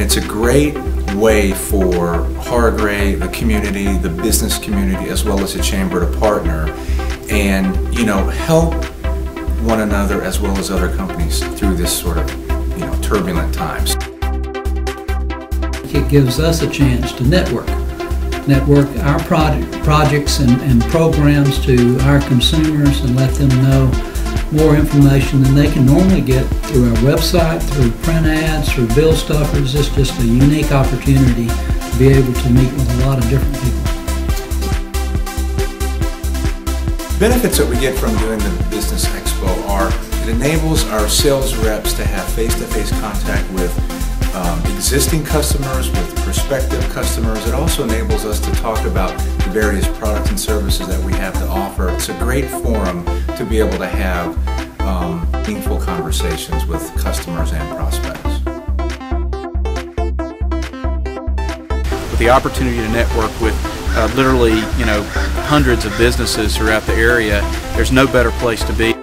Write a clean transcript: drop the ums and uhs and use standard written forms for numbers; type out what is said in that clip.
And it's a great way for Hargray, the community, the business community, as well as the chamber to partner and, help one another as well as other companies through this sort of, turbulent times. It gives us a chance to network our projects and programs to our consumers and let them know more information than they can normally get through our website, through print ads, through bill stuffers. It's just a unique opportunity to be able to meet with a lot of different people. Benefits that we get from doing the Business Expo are it enables our sales reps to have face-to-face contact with existing customers, with prospective customers. It also enables us to talk about the various products and services that we have to offer. It's a great forum to be able to have meaningful conversations with customers and prospects. With the opportunity to network with literally, hundreds of businesses throughout the area, there's no better place to be.